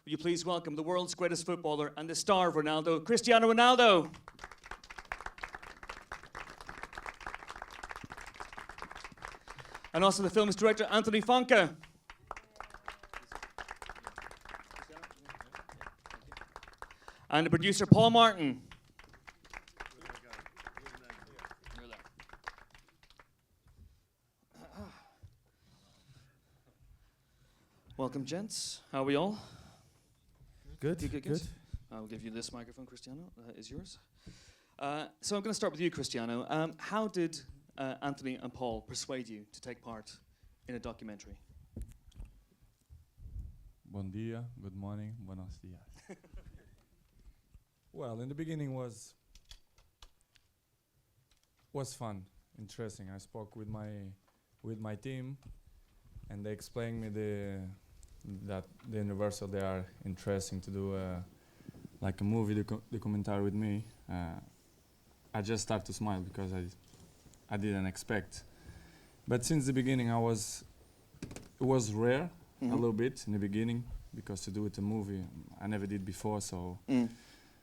Will you please welcome the world's greatest footballer and the star of Ronaldo, Cristiano Ronaldo. And also the film's director, Anthony Wonke. And the producer, Paul Martin. Welcome, gents. How are we all? Good. I'll give you this microphone, Cristiano. Is yours. So I'm going to start with you, Cristiano. How did Anthony and Paul persuade you to take part in a documentary? Bon dia, good morning, buenos dias. Well, in the beginning was fun, interesting. I spoke with my team, and they explained me that the Universal, they are interesting to do like a movie documentary with me. I just started to smile because I didn't expect. But since the beginning, it was rare a little bit in the beginning, because to do it a movie I never did before. So,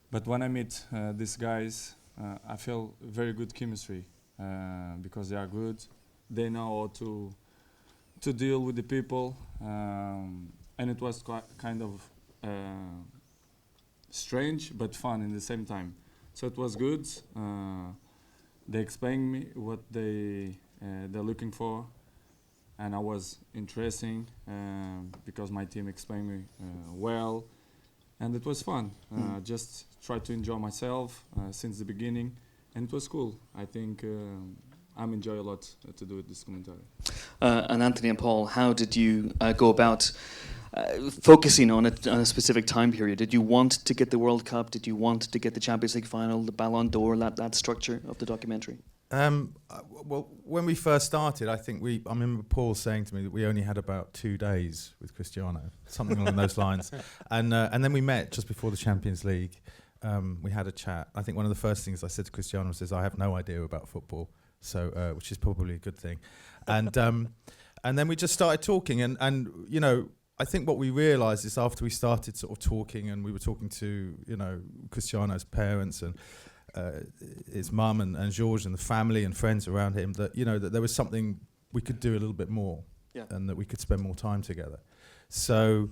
but when I meet these guys, I feel very good chemistry because they are good. They know how to deal with the people, and it was kind of strange but fun in the same time. So it was good. They explained me what they're looking for, and I was interesting because my team explained me well, and it was fun. Just tried to enjoy myself since the beginning, and it was cool. I think I'm enjoying a lot to do this commentary. And Anthony and Paul, how did you go about focusing on a specific time period? Did you want to get the World Cup? Did you want to get the Champions League final, the Ballon D'Or, that structure of the documentary? Well, when we first started, I remember Paul saying to me that we only had about 2 days with Cristiano, something along those lines. And then we met just before the Champions League. We had a chat. I think one of the first things I said to Cristiano was, I have no idea about football. So, which is probably a good thing, and then we just started talking, and you know, I think what we realised is after we started sort of talking, and we were talking to Cristiano's parents and his mum and George and the family and friends around him, that that there was something we could do a little bit more, and that we could spend more time together. So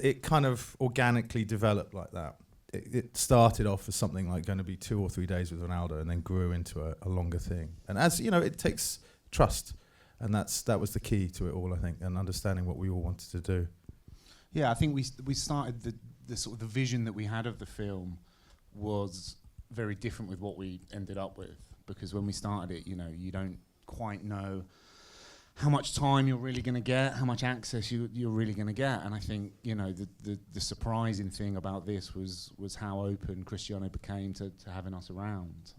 it kind of organically developed like that. It started off as something like going to be 2 or 3 days with Ronaldo, and then grew into a longer thing. And as you know, it takes trust, and that was the key to it all, I think, and understanding what we all wanted to do. Yeah, I think we started the sort of the vision that we had of the film was very different with what we ended up with, because when we started it, you don't quite know how much time you're really going to get, how much access you're really going to get. And I think, the surprising thing about this was how open Cristiano became to having us around.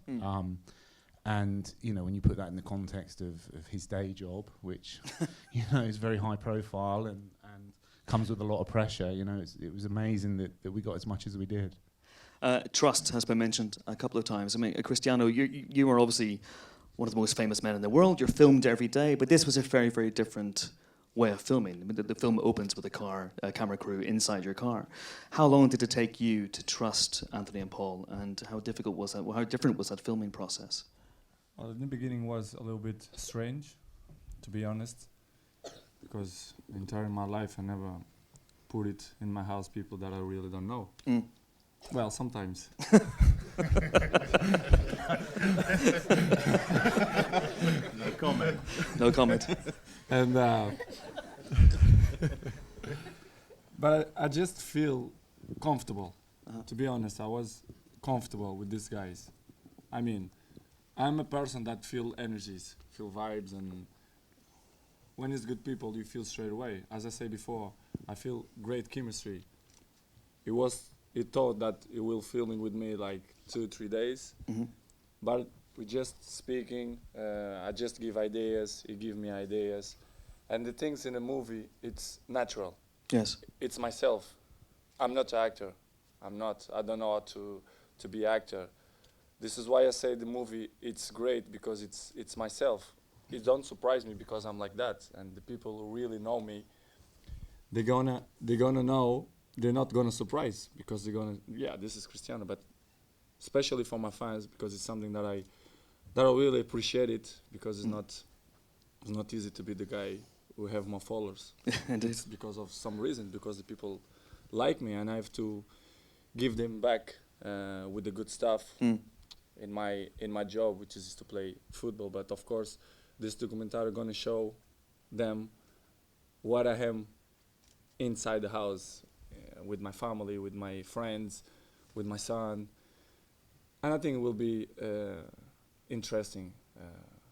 And, when you put that in the context of his day job, which, is very high profile and comes with a lot of pressure, it was amazing that we got as much as we did. Trust has been mentioned a couple of times. I mean, Cristiano, you are obviously one of the most famous men in the world. You're filmed every day, but this was a very, very different way of filming. I mean, the film opens with a camera crew inside your car. How long did it take you to trust Anthony and Paul, and how difficult was that? How different was that filming process? Well, in the beginning was a little bit strange, to be honest, because entire my life I never put it in my house people that I really don't know. Well, sometimes. No comment. No comment. And but I just feel comfortable. To be honest, I was comfortable with these guys. I mean, I'm a person that feel energies, feel vibes, and when it's good people, you feel straight away. As I said before, I feel great chemistry. He thought that he will filming with me like 2-3 days, but we just speaking. I just give ideas. He give me ideas, and the things in the movie, it's natural. Yes, it's myself. I'm not an actor. I don't know how to be actor. This is why I say the movie it's great, because it's myself. It don't surprise me because I'm like that, and the people who really know me, they're gonna know they're not gonna surprise because they're gonna, yeah, this is Cristiano, but especially for my fans because it's something that I really appreciate it because it's not easy to be the guy who have more followers. Indeed. It's because of some reason, because the people like me and I have to give them back with the good stuff in my job, which is to play football. But of course, this documentary gonna show them what I am inside the house with my family, with my friends, with my son, and I think it will be interesting.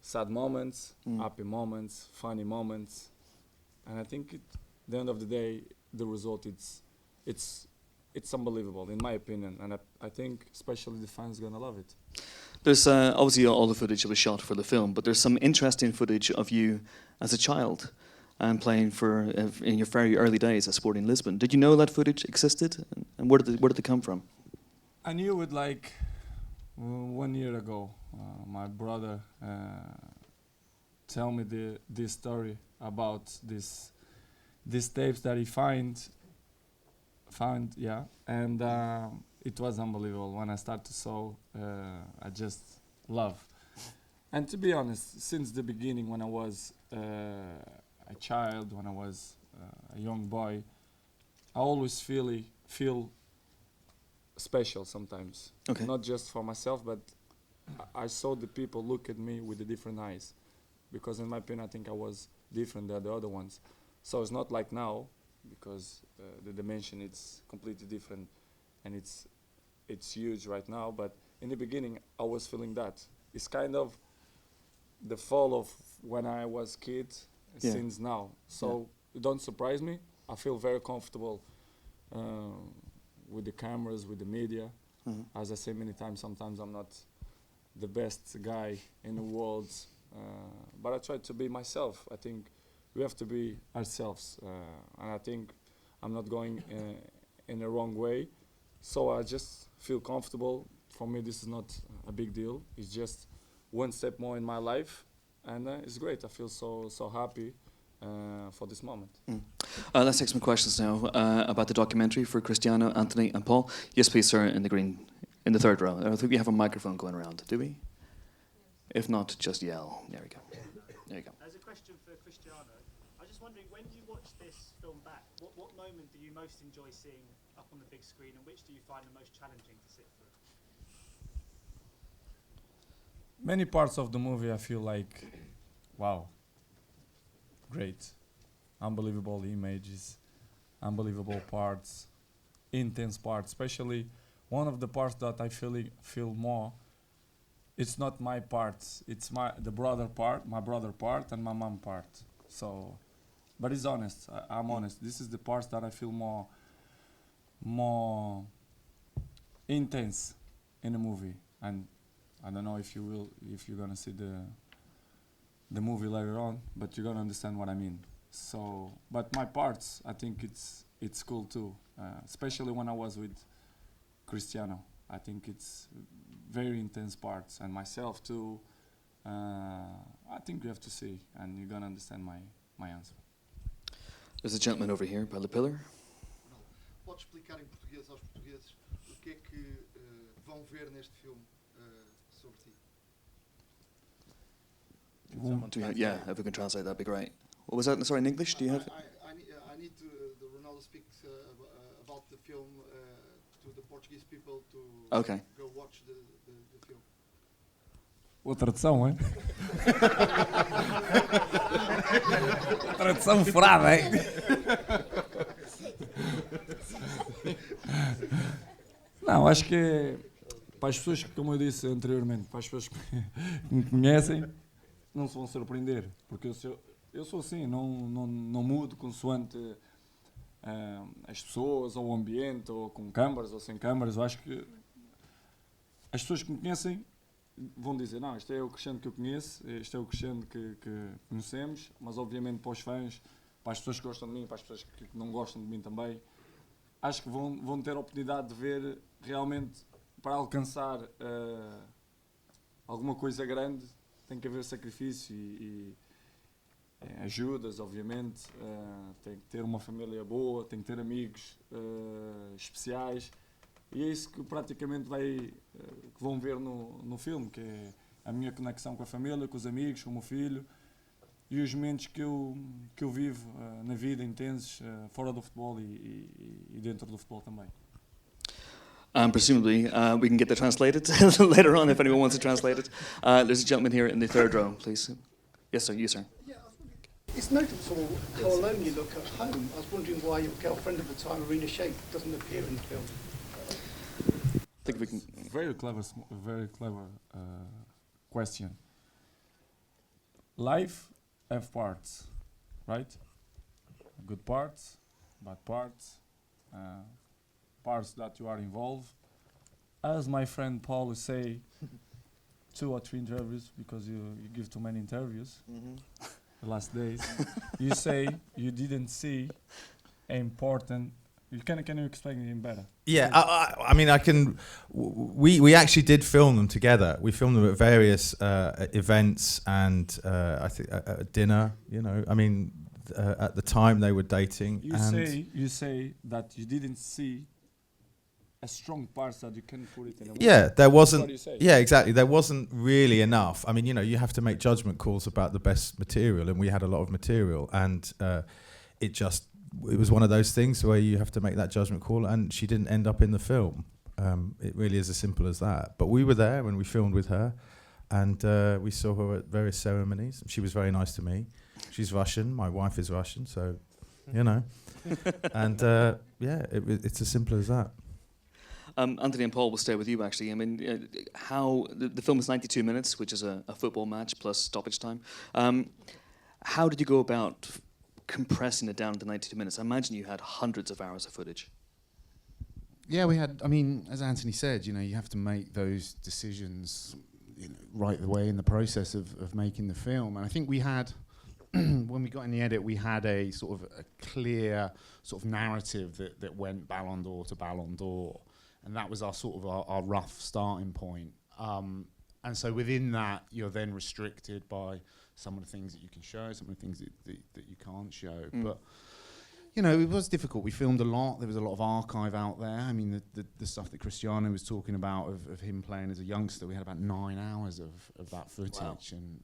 Sad moments, happy moments, funny moments, and I think at the end of the day, the result it's unbelievable in my opinion, and I think especially the fans gonna love it. There's obviously all the footage that was shot for the film, but there's some interesting footage of you as a child and playing for in your very early days at Sporting Lisbon. Did you know that footage existed, and where did it come from? I knew it like 1 year ago. My brother tell me this story about these tapes that he found, yeah, and it was unbelievable. When I started to saw, I just love. And to be honest, since the beginning, when I was a child, when I was a young boy, I always feel special sometimes. Okay. Not just for myself, but I saw the people look at me with the different eyes. Because in my opinion, I think I was different than the other ones. So it's not like now, because the dimension it's completely different, and it's huge right now. But in the beginning, I was feeling that. It's kind of the fall of when I was kid since now. So it don't surprise me. I feel very comfortable with the cameras, with the media. As I say many times, sometimes I'm not the best guy in the world, but I try to be myself. I think we have to be ourselves, and I think I'm not going in the wrong way. So I just feel comfortable. For me, this is not a big deal. It's just one step more in my life, and it's great. I feel so happy for this moment. Let's take some questions now about the documentary for Cristiano, Anthony, and Paul. Yes, please, sir, in the green, in the third row. I think we have a microphone going around. Do we? If not, just yell. There we go. There you go. As a question for Cristiano, I was just wondering, when you watch this film back, what moment do you most enjoy seeing up on the big screen, and which do you find the most challenging to sit through? Many parts of the movie I feel like, wow, great, unbelievable images, unbelievable parts, intense parts. Especially one of the parts that I feel more. It's not my parts. It's the brother part, my brother part, and my mom part. So, but it's honest. I'm honest. This is the parts that I feel more intense in the movie. And I don't know if you're gonna see the movie later on, but you're gonna understand what I mean. So, but my parts, I think it's cool too, especially when I was with Cristiano. I think it's very intense parts, and myself too. I think you have to see, and you're gonna understand my answer. There's a gentleman over here by the pillar. Pode explicar em português aos portugueses o que é que vão ver neste filme sobre ti? Yeah, if we can translate, that'd be great. What was that? Sorry, in English? Do you have? I need to the Ronaldo speaks about the film to the Portuguese people to go watch the film. Boa tradução, é? Tradução furada, hein? Não, acho que para as pessoas que, como eu disse anteriormente, para as pessoas que me conhecem, não se vão surpreender, porque eu sou assim, não mudo consoante as pessoas, ou o ambiente, ou com câmaras, ou sem câmaras. Eu acho que as pessoas que me conhecem vão dizer, não, este é o Cristiano que eu conheço, este é o Cristiano que conhecemos, mas obviamente para os fãs, para as pessoas que gostam de mim, para as pessoas que não gostam de mim também, acho que vão ter a oportunidade de ver realmente, para alcançar alguma coisa grande, tem que haver sacrifício e ajudas, obviamente, tem que ter uma família boa, tem que ter amigos especiais, e é isso que praticamente que vão ver no filme, que é a minha conexão com a família, com os amigos, com o meu filho, e os momentos que eu vivo na vida intensos, fora do futebol e dentro do futebol também. Presumably, we can get that translated later on if anyone wants to translate it. There's a gentleman here in the third row, please. Yes, sir. You, sir. Yeah, I was wondering, it's noticeable how alone you look at home. I was wondering why your girlfriend at the time, Arena Shake, doesn't appear in the film. I think we can. Very clever question. Life have parts, right? Good parts, bad parts, parts that you are involved. As my friend Paul would say, 2 or 3 interviews, because you give too many interviews the last days. You say you didn't see important. Can you explain it better? Yeah, I mean, I can. We actually did film them together. We filmed them at various events and I think at dinner. You know, I mean, at the time they were dating. You say that you didn't see a strong part that you can put it in a movie. Yeah, there wasn't. What do you say? Yeah, exactly. There wasn't really enough. I mean, you know, you have to make judgment calls about the best material, and we had a lot of material, and it was one of those things where you have to make that judgment call, and she didn't end up in the film. It really is as simple as that. But we were there when we filmed with her, and we saw her at various ceremonies. She was very nice to me. She's Russian. My wife is Russian, so, you know. And, it's as simple as that. Anthony and Paul will stay with you, actually. I mean, how the film is 92 minutes, which is a football match plus stoppage time. How did you go about compressing it down to 92 minutes? I imagine you had hundreds of hours of footage. Yeah, we had. I mean, as Anthony said, you know, you have to make those decisions, you know, right the way in the process of making the film. And I think we had, when we got in the edit, we had a sort of a clear sort of narrative that went Ballon d'Or to Ballon d'Or, and that was our sort of our rough starting point. And so within that, you're then restricted by some of the things that you can show, some of the things that you can't show. But, you know, it was difficult. We filmed a lot. There was a lot of archive out there. I mean, the stuff that Cristiano was talking about of him playing as a youngster, we had about 9 hours of that footage. Wow. And,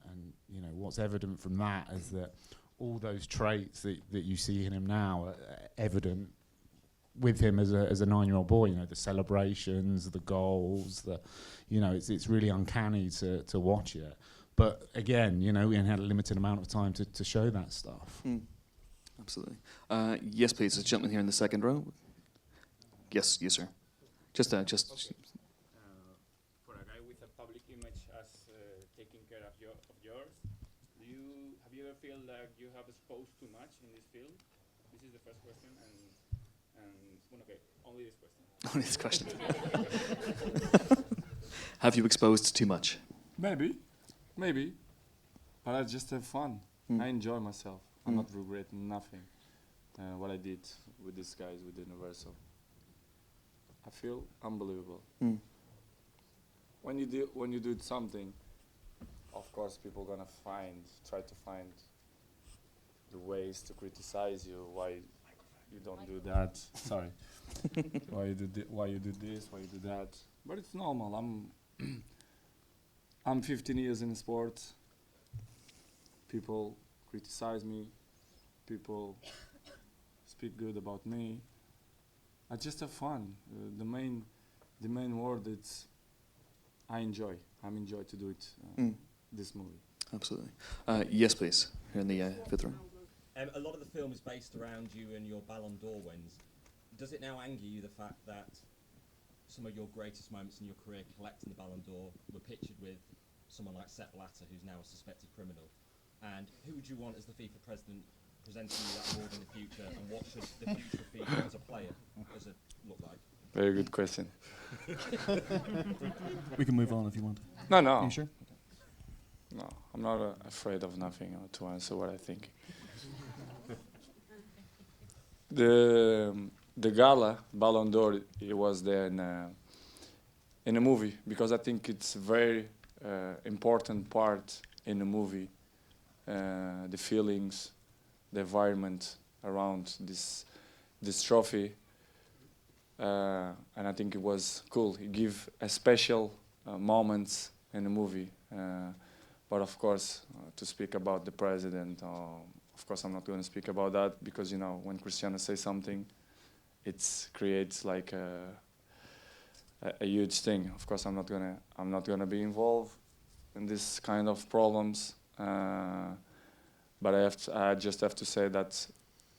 you know, what's evident from that is that all those traits that you see in him now are evident with him as a 9-year-old boy. You know, the celebrations, the goals, you know, it's really uncanny to watch it. But again, you know, we only had a limited amount of time to show that stuff. Absolutely. Yes, please. There's a gentleman here in the second row. Yes, sir. Just. For a guy with a public image as taking care of yours, have you ever feel like you have exposed too much in this field? This is the first question, and okay, only this question. Only this question. Have you exposed too much? Maybe, but I just have fun. I enjoy myself. I'm not regretting nothing. What I did with these guys with Universal, I feel unbelievable. When you do something, of course, people gonna try to find the ways to criticize you. Why you don't do that? Sorry. Why you do this? Why you do that? But it's normal. I'm 15 years in sports. People criticize me. People speak good about me. I just have fun. The main word is I enjoy. I'm enjoy to do it. This movie. Absolutely. Yes, please. Here in the fifth row. A lot of the film is based around you and your Ballon d'Or wins. Does it now anger you the fact that some of your greatest moments in your career collecting the Ballon d'Or were pictured with someone like Sepp Blatter, who's now a suspected criminal? And who would you want as the FIFA president presenting you that award in the future, and what should the future FIFA as a player look like? Very good question. We can move on if you want. No. Are you sure? No, I'm not afraid of nothing to answer what I think. The gala, Ballon d'Or, it was there in a movie, because I think it's a very important part in a movie. the feelings, the environment around this trophy, and I think it was cool. It gave a special moments in the movie. But of course, to speak about the president, of course I'm not going to speak about that, because when Cristiano says something, it creates like a huge thing. Of course, I'm not gonna be involved in this kind of problems. But I just have to say that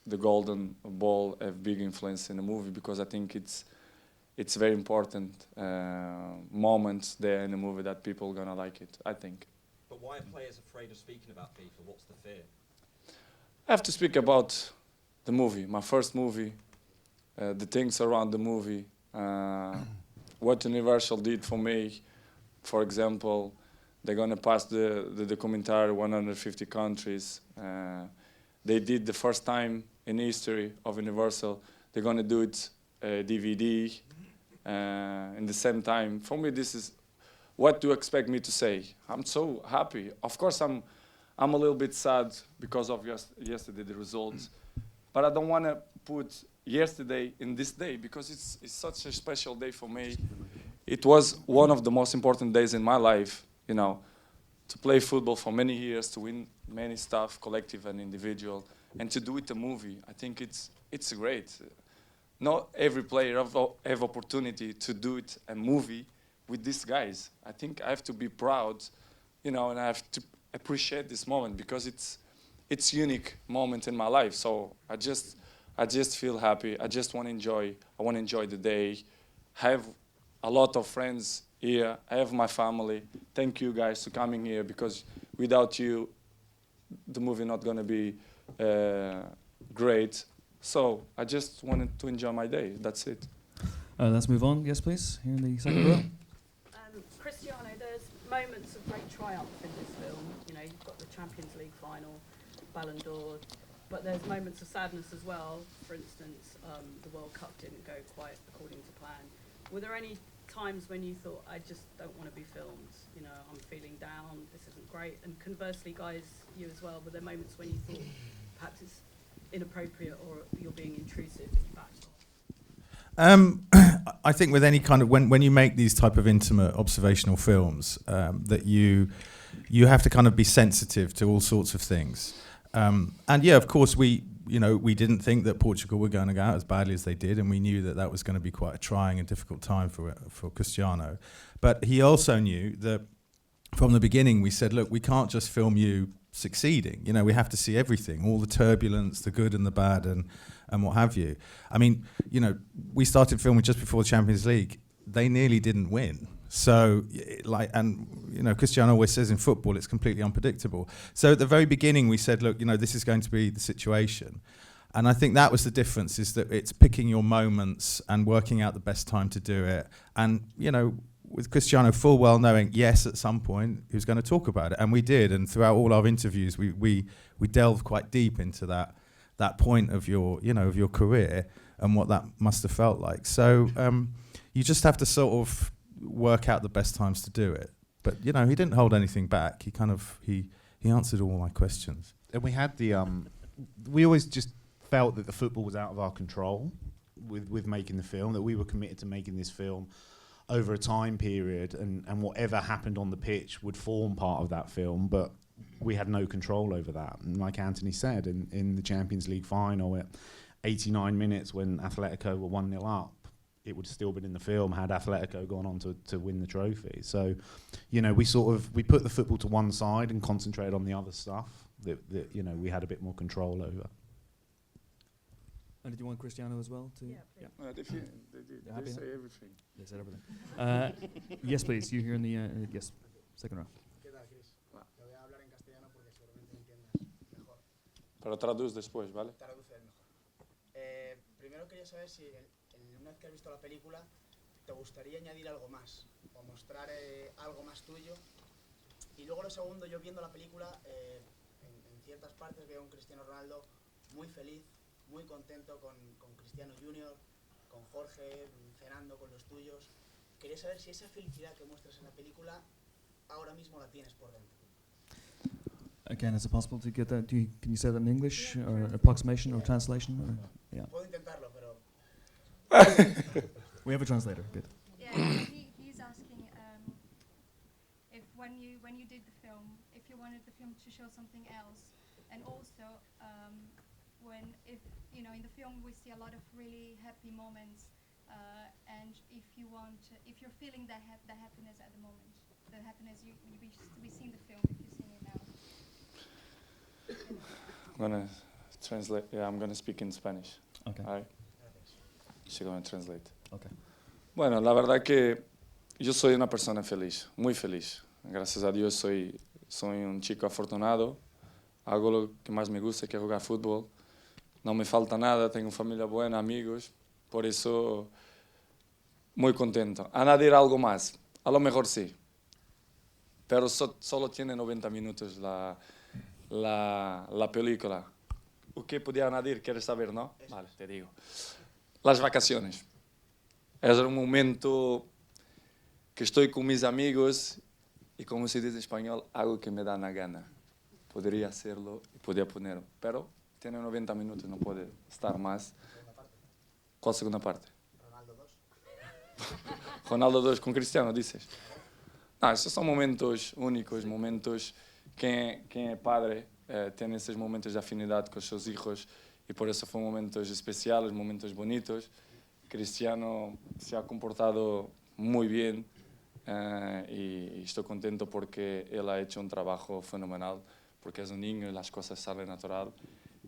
the golden ball have big influence in the movie, because I think it's very important moments there in the movie that people gonna like it, I think. But why are players afraid of speaking about FIFA? What's the fear? I have to speak about the movie, my first movie, the things around the movie, what Universal did for me. For example, they're gonna pass the documentary 150 countries. They did the first time in history of Universal. They're gonna do it DVD in the same time. For me, this is what do you expect me to say? I'm so happy. Of course, I'm a little bit sad because of yesterday the results, but I don't want to put yesterday in this day, because it's such a special day for me. It was one of the most important days in my life, to play football for many years, to win many stuff, collective and individual, and to do it a movie. I think it's great. Not every player have opportunity to do it a movie with these guys. I think I have to be proud, and I have to appreciate this moment, because it's unique moment in my life. So I just feel happy. I just want to enjoy. I want to enjoy the day. I have a lot of friends here. I have my family. Thank you guys for coming here, because without you, the movie not gonna be great. So I just wanted to enjoy my day. That's it. Let's move on. Yes, please. Here in the second row. Cristiano, there's moments of great triumph in this film. You've got the Champions League final, Ballon d'Or, but there's moments of sadness as well. For instance, the World Cup didn't go quite according to plan. Were there any times when you thought, I just don't want to be filmed? I'm feeling down, this isn't great. And conversely, guys, you as well, were there moments when you thought perhaps it's inappropriate or you're being intrusive and you backed off? I think with any kind of, when you make these type of intimate observational films, that you have to kind of be sensitive to all sorts of things. And yeah, of course, we didn't think that Portugal were going to go out as badly as they did, and we knew that was going to be quite a trying and difficult time for Cristiano. But he also knew that from the beginning we said, look, we can't just film you succeeding. We have to see everything, all the turbulence, the good and the bad, and what have you. I mean, we started filming just before the Champions League. They nearly didn't win. So, Cristiano always says in football, it's completely unpredictable. So at the very beginning, we said, look, this is going to be the situation. And I think that was the difference, is that it's picking your moments and working out the best time to do it. And, with Cristiano full well knowing, yes, at some point he was going to talk about it. And we did. And throughout all our interviews, we delved quite deep into that point of your career and what that must have felt like. So you just have to sort of work out the best times to do it. But he didn't hold anything back. He answered all my questions. And we had we always just felt that the football was out of our control with making the film, that we were committed to making this film over a time period, and whatever happened on the pitch would form part of that film, but we had no control over that. And like Anthony said, in the Champions League final at 89 minutes when Atletico were 1-0 up, it would have still been in the film had Atletico gone on to win the trophy. So, we put the football to one side and concentrated on the other stuff that we had a bit more control over. And did you want Cristiano as well? Yeah. They say everything. They said everything. Yes, please. You here in the yes, second row. Pero traduz después, ¿vale? Primero quería saber si una vez que has visto la película te gustaría añadir algo más o mostrar algo más tuyo. Y luego lo segundo, yo viendo la película, en ciertas partes veo a un Cristiano Ronaldo muy feliz, muy contento con Cristiano Junior, con Jorge, cenando con los tuyos. Quería saber si esa felicidad que muestras en la película ahora mismo la tienes por dentro. Again, is it possible to get that? Can you say that in English, or approximation, or translation? Or, yeah. Puedo intentarlo, pero We have a translator. Good. Yeah, he's asking if when you did the film, if you wanted the film to show something else, and also if you know in the film we see a lot of really happy moments, and if you're feeling that happiness at the moment, the happiness we see in the film, if you've seen it now. I'm gonna translate. Yeah, I'm gonna speak in Spanish. Okay. All right. She's gonna translate. Okay. Bueno, la verdad que yo soy una persona feliz, muy feliz. Gracias a Dios soy un chico afortunado. Hago lo que más me gusta, que es jugar fútbol. No me falta nada, tengo familia buena, amigos. Por eso, muy contento. ¿Añadir algo más? A lo mejor sí. Pero solo tiene 90 minutos la película. ¿O qué podía añadir? ¿Quieres saber, no? Vale, te digo. Las vacaciones. Es un momento que estoy con mis amigos y, como se dice en español, hago que me da la gana. Podría hacerlo y podría ponerlo, pero tiene 90 minutos, no puede estar más. ¿Cuál segunda parte? Ronaldo 2. Ronaldo 2 con Cristiano, dices. No, esos son momentos únicos, momentos que es padre tiene esses momentos de afinidad con sus hijos y por eso fueron momentos especiales, momentos bonitos. Cristiano se ha comportado muy bien y estoy contento porque él ha hecho un trabajo fenomenal, porque es un niño y las cosas salen natural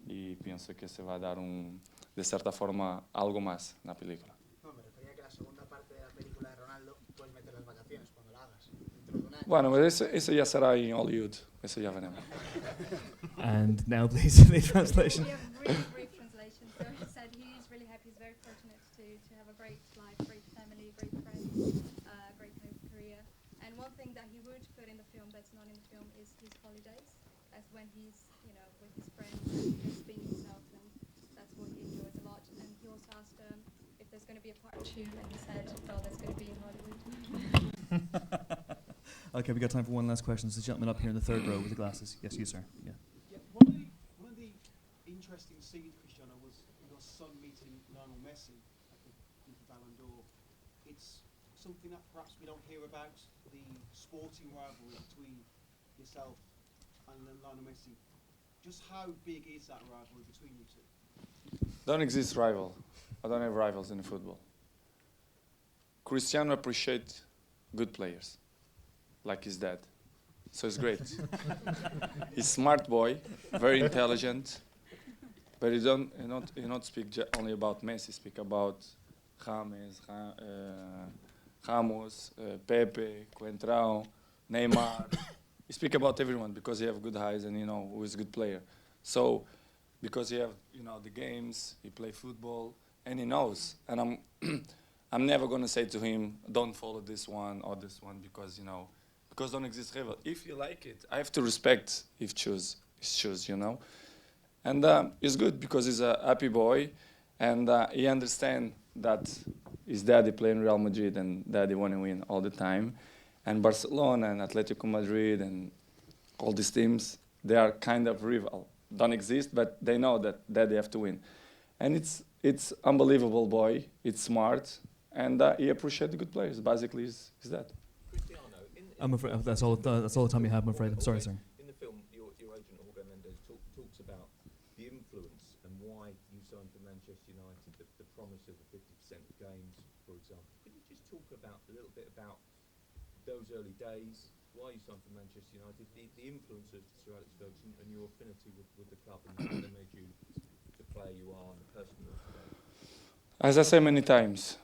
y pienso que se va a dar de cierta forma algo más en la película. No, me refería que la segunda parte de la película de Ronaldo puedes meter las vacaciones cuando la hagas. Dentro de un año. Bueno, eso ya será en Hollywood, eso ya veremos. And now, please, the translation. We have a really brief translation. So he said he's really happy, he's very fortunate to have a great life, great family, great friends, great career. And one thing that he would put in the film that's not in the film is his holidays. That's when he's, with his friends and just being himself, and that's what he enjoys a lot. And he also asked if there's going to be a part 2, and he said, well, there's going to be in Hollywood. Okay, we got time for one last question. There's a gentleman up here in the third row with the glasses. Yes, you, sir. Yeah. Yeah, one of the interesting scenes, Cristiano, was your son meeting Lionel Messi at the Ballon d'Or. It's something that perhaps we don't hear about, the sporting rivalry between yourself and Lionel Messi. Just how big is that rivalry between you two? Don't exist rival. I don't have rivals in football. Cristiano appreciates good players, like his dad. So it's great. He's a smart boy, very intelligent, but he not speak only about Messi. Speak about James, Ramos, Pepe, Coentrão, Neymar. He speak about everyone because he have good eyes and who is a good player. So because he have the games, he play football and he knows. And I'm never gonna say to him, don't follow this one or this one because because don't exist rival. If you like it, I have to respect his choose. And it's good because he's a happy boy and he understands that his daddy playing Real Madrid and daddy want to win all the time. And Barcelona and Atletico Madrid and all these teams, they are kind of rival. Don't exist, but they know that they have to win. And it's unbelievable boy. It's smart, and he appreciates the good players. Basically, is that. I'm afraid that's all the time you have. I'm afraid. I'm sorry, sir. In the film, your agent Jorge Mendes talks about the influence and why you signed for Manchester United, the promise of the 50% games, for example. Could you just talk about a little bit about those early days, why you signed for Manchester United, the influence of Sir Alex Ferguson and your affinity with the club and how they made you the player you are and the person you are today? As I say many times,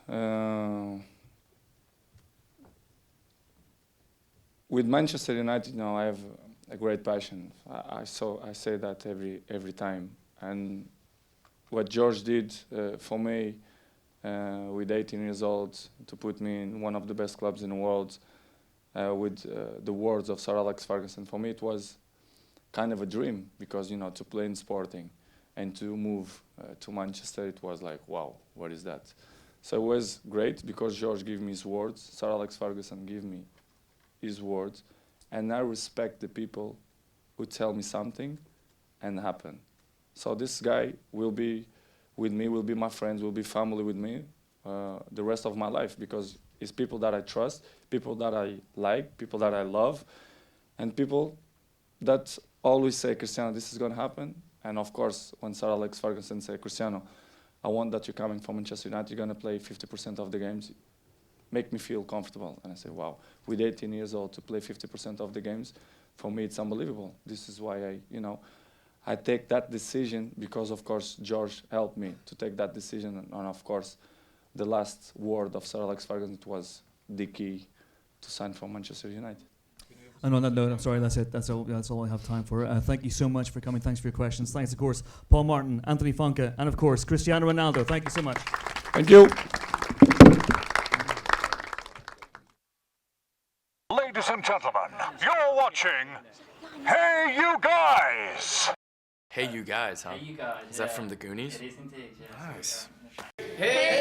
with Manchester United, I have a great passion. I say that every time. And what George did for me with 18 years old to put me in one of the best clubs in the world, with the words of Sir Alex Ferguson, for me it was kind of a dream because to play in Sporting and to move to Manchester, it was like, wow, what is that? So it was great because George gave me his words, Sir Alex Ferguson gave me his words, and I respect the people who tell me something and happen. So this guy will be with me, will be my friends, will be family with me the rest of my life, because it's people that I trust, people that I like, people that I love, and people that always say, Cristiano, this is going to happen. And of course, when Sir Alex Ferguson said, Cristiano, I want that you're coming from Manchester United, you're going to play 50% of the games, make me feel comfortable. And I say, wow, with 18 years old to play 50% of the games, for me it's unbelievable. This is why I take that decision, because of course George helped me to take that decision, and of course the last word of Sir Alex Ferguson was the key to sign for Manchester United. And on that note, I'm sorry, that's it. That's all I have time for. Thank you so much for coming. Thanks for your questions. Thanks, of course, Paul Martin, Anthony Wonke, and of course, Cristiano Ronaldo. Thank you so much. Thank you. Ladies and gentlemen, you're watching Hey You Guys! Hey You Guys, huh? Hey You Guys. Is that from the Goonies? It is indeed, yes. Nice. Hey